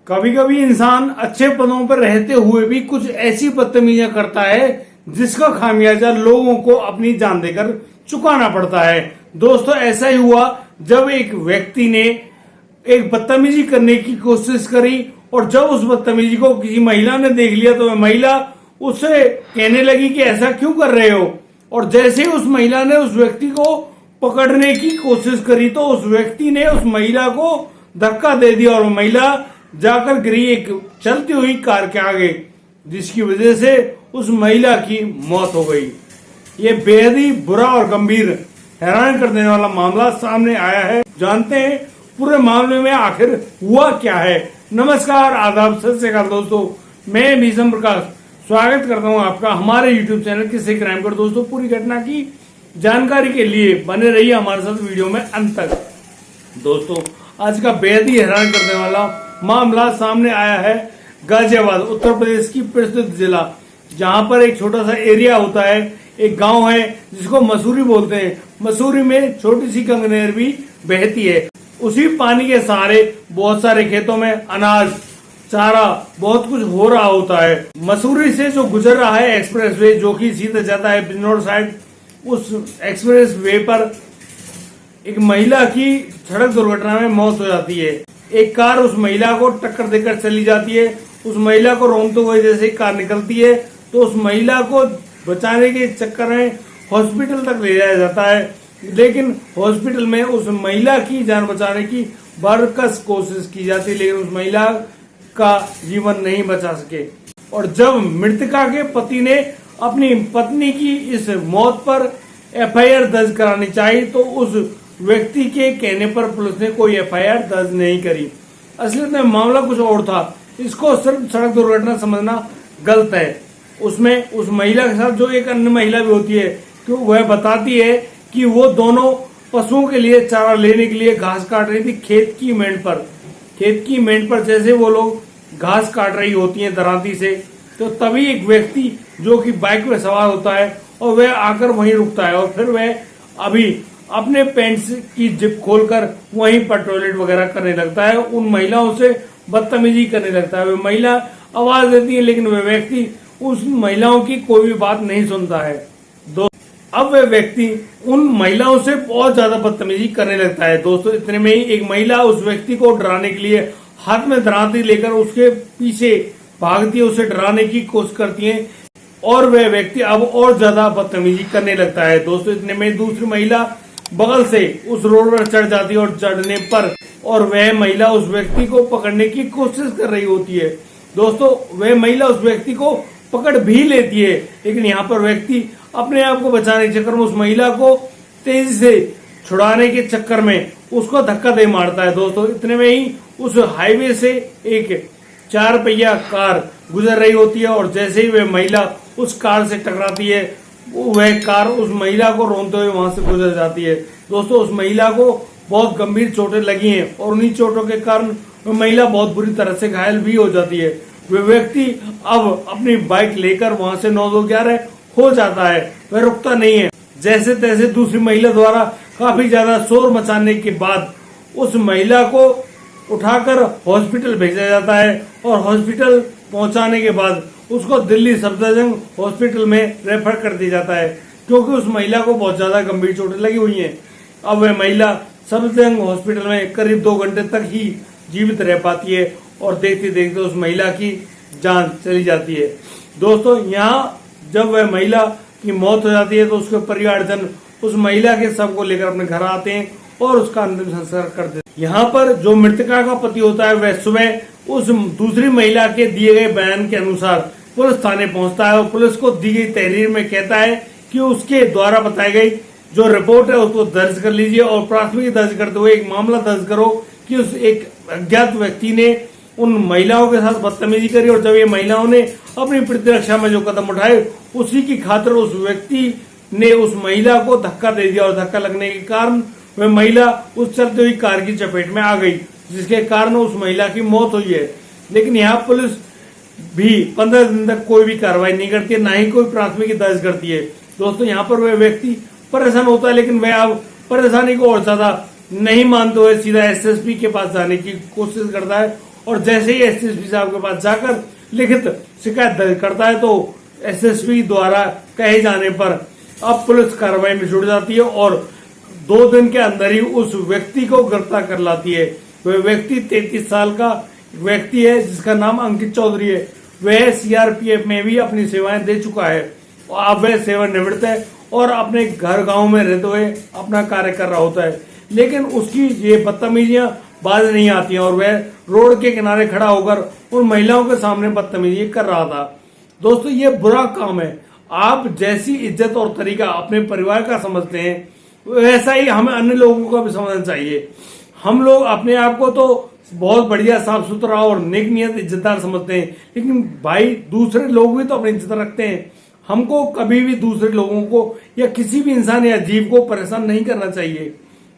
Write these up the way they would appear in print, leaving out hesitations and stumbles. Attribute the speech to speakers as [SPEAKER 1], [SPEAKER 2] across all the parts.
[SPEAKER 1] कभी कभी इंसान अच्छे पदों पर रहते हुए भी कुछ ऐसी बदतमीजियां करता है जिसका खामियाजा लोगों को अपनी जान देकर चुकाना पड़ता है। दोस्तों, ऐसा ही हुआ जब एक व्यक्ति ने एक बदतमीजी करने की कोशिश करी और जब उस बदतमीजी को किसी महिला ने देख लिया तो वह महिला उससे कहने लगी कि ऐसा क्यों कर रहे हो। और जैसे ही उस महिला ने उस व्यक्ति को पकड़ने की कोशिश करी तो उस व्यक्ति ने उस महिला को धक्का दे दिया और महिला जाकर गिरी एक चलती हुई कार के आगे, जिसकी वजह से उस महिला की मौत हो गई। ये बेहद ही बुरा और गंभीर हैरान कर देने वाला मामला सामने आया है। जानते हैं पूरे मामले में आखिर हुआ क्या है। नमस्कार, आदाब, सत श्री अकाल दोस्तों, मैं भीषम प्रकाश स्वागत करता हूं आपका हमारे YouTube चैनल किस्से क्राइम पर। दोस्तों, पूरी घटना की जानकारी के लिए बने रहिए हमारे साथ वीडियो में अंत तक। दोस्तों, आज का बेहद ही हैरान करने वाला मामला सामने आया है गाजियाबाद, उत्तर प्रदेश की प्रसिद्ध जिला, जहां पर एक छोटा सा एरिया होता है, एक गांव है जिसको मसूरी बोलते हैं। मसूरी में छोटी सी गंगा नहर भी बहती है। उसी पानी के सहारे बहुत सारे खेतों में अनाज, चारा, बहुत कुछ हो रहा होता है। मसूरी से जो गुजर रहा है एक्सप्रेस वे, जो कि सीधे जाता है बिजनौर साइड, उस एक्सप्रेस वे पर एक महिला की सड़क दुर्घटना में मौत हो जाती है। एक कार उस महिला को टक्कर देकर चली जाती है। उस महिला को रोकते हुए जैसे कार निकलती है तो उस महिला को बचाने के चक्कर में हॉस्पिटल तक ले जाया जाता है, लेकिन हॉस्पिटल में उस महिला की जान बचाने की भरकस कोशिश की जाती है, लेकिन उस महिला का जीवन नहीं बचा सके। और जब मृतका के पति ने अपनी पत्नी की इस मौत पर FIR दर्ज करानी चाहिए तो उस व्यक्ति के कहने पर पुलिस ने कोई FIR दर्ज नहीं करी। असलियत में मामला कुछ और था। इसको सिर्फ सड़क दुर्घटना समझना गलत है। उसमें उस महिला के साथ जो एक अन्य महिला भी होती है, तो वह बताती है कि वो दोनों पशुओं के लिए चारा लेने के लिए घास काट रही थी खेत की मेंढ पर। खेत की मेंढ पर जैसे वो लोग घास काट रही होती है दरांती से, तो तभी एक व्यक्ति जो कि बाइक में सवार होता है और वह आकर वहीं रुकता है और फिर वह अभी अपने पैंट की जिप खोलकर वहीं पर टॉयलेट वगैरह करने लगता है। उन महिलाओं से बदतमीजी करने लगता है। वह महिला आवाज देती है, लेकिन वह व्यक्ति उस महिलाओं की कोई भी बात नहीं सुनता है। अब वह व्यक्ति उन महिलाओं से बहुत ज्यादा बदतमीजी करने लगता है। दोस्तों, इतने में ही एक महिला उस व्यक्ति को डराने के लिए हाथ में दरांती लेकर उसके पीछे भागती है, उसे डराने की कोशिश करती है और वह व्यक्ति अब और ज्यादा बदतमीजी करने लगता है। दोस्तों, इतने में दूसरी महिला बगल से उस रोड पर चढ़ जाती है और चढ़ने पर और वह महिला उस व्यक्ति को पकड़ने की कोशिश कर रही होती है। दोस्तों, वह महिला उस व्यक्ति को पकड़ भी लेती है, लेकिन यहाँ पर व्यक्ति अपने आप को बचाने के चक्कर में उस महिला को तेजी से छुड़ाने के चक्कर में उसको धक्का दे मारता है। दोस्तों, इतने में ही उस हाईवे से एक 4 पहिया कार गुजर रही होती है और जैसे ही वह महिला उस कार से टकराती है, वह कार उस महिला को रोनते हुए वहां से गुजर जाती है। दोस्तों, उस महिला को बहुत गंभीर चोटें लगी हैं और उन्हीं चोटों के कारण वह महिला बहुत बुरी तरह से घायल भी हो जाती है। वह व्यक्ति अब अपनी बाइक लेकर वहां से 9-2-11 हो जाता है। वह रुकता नहीं है। जैसे तैसे दूसरी महिला द्वारा काफी ज्यादा शोर मचाने के बाद उस महिला को उठाकर हॉस्पिटल भेजा जाता है और हॉस्पिटल पहुंचाने के बाद उसको दिल्ली सफदरजंग हॉस्पिटल में रेफर कर दिया जाता है, क्योंकि उस महिला को बहुत ज्यादा गंभीर चोटें लगी हुई हैं। अब वह महिला सफदरजंग हॉस्पिटल में करीब 2 घंटे तक ही जीवित रह पाती है और देखते देखते उस महिला की जान चली जाती है। दोस्तों, यहाँ जब वह महिला की मौत हो जाती है तो उसके परिवारजन उस महिला के शव को लेकर अपने घर आते हैं और उसका अंतिम संस्कार कर देते हैं। यहाँ पर जो मृतका का पति होता है वह सुबह उस दूसरी महिला के दिए गए बयान के अनुसार पुलिस थाने पहुंचता है और पुलिस को दी गई तहरीर में कहता है कि उसके द्वारा बताई गई जो रिपोर्ट है उसको दर्ज कर लीजिए और प्राथमिकी दर्ज करते हुए एक मामला दर्ज करो कि उस एक अज्ञात व्यक्ति ने उन महिलाओं के साथ बदतमीजी करी और जब ये महिलाओं ने अपनी प्रतिरक्षा में जो कदम उठाए उसी की खातिर उस व्यक्ति ने उस महिला को धक्का दे दिया और धक्का लगने के कारण वह महिला उस चलती हुई कार की चपेट में आ गई, जिसके कारण उस महिला की मौत हुई है। लेकिन यहाँ पुलिस भी 15 दिन तक कोई भी कार्रवाई नहीं करती है, ना ही कोई प्राथमिकी दर्ज करती है। दोस्तों, यहाँ पर वह व्यक्ति परेशान होता है, लेकिन वह अब परेशानी को और ज्यादा नहीं मानते हुए सीधा SSP के पास जाने की कोशिश करता है और जैसे ही एसएसपी साहब के पास जाकर लिखित शिकायत दर्ज करता है तो एसएसपी द्वारा कहे जाने पर अब पुलिस कार्रवाई में जुट जाती है और 2 दिन के अंदर ही उस व्यक्ति को गिरफ्तार कर लाती है। वह व्यक्ति 33 साल का व्यक्ति है जिसका नाम अंकित चौधरी है। वह सीआरपीएफ में भी अपनी सेवाएं दे चुका है और अब वह सेवानिवृत्त है और अपने घर गांव में रहते हुए अपना कार्य कर रहा होता है। लेकिन उसकी ये बदतमीजियां बाज नहीं आती हैं और वह रोड के किनारे खड़ा होकर उन महिलाओं के सामने बदतमीजी कर रहा था। दोस्तों, ये बुरा काम है। आप जैसी इज्जत और तरीका अपने परिवार का समझते हैं वैसा ही हमें अन्य लोगों का भी समझना चाहिए। हम लोग अपने आप को तो बहुत बढ़िया, साफ सुथरा और नेक नियत इज्जतदार समझते हैं, लेकिन भाई दूसरे लोग भी तो अपनी इज्जत रखते हैं। हमको कभी भी दूसरे लोगों को या किसी भी इंसान या जीव को परेशान नहीं करना चाहिए।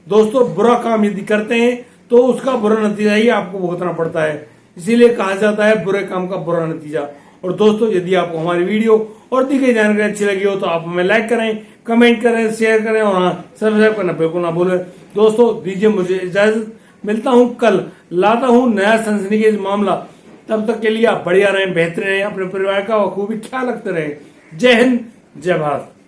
[SPEAKER 1] दोस्तों, बुरा काम यदि करते हैं तो उसका बुरा नतीजा ही आपको भुगतना पड़ता है। इसीलिए कहा जाता है बुरे काम का बुरा नतीजा। और दोस्तों, यदि आपको हमारी वीडियो और दी गई जानकारी अच्छी लगी हो तो आप हमें लाइक करें, कमेंट करें, शेयर करें और हाँ, सब्सक्राइब करना बिल्कुल ना भूलें। दोस्तों, दीजिए मुझे इजाजत। मिलता हूं कल, लाता हूं नया सनसनीखेज मामला। तब तक के लिए आप बढ़िया रहें, बेहतर रहें, अपने परिवार का खूबी ख्याल रखते रहें। जय हिंद, जय भारत।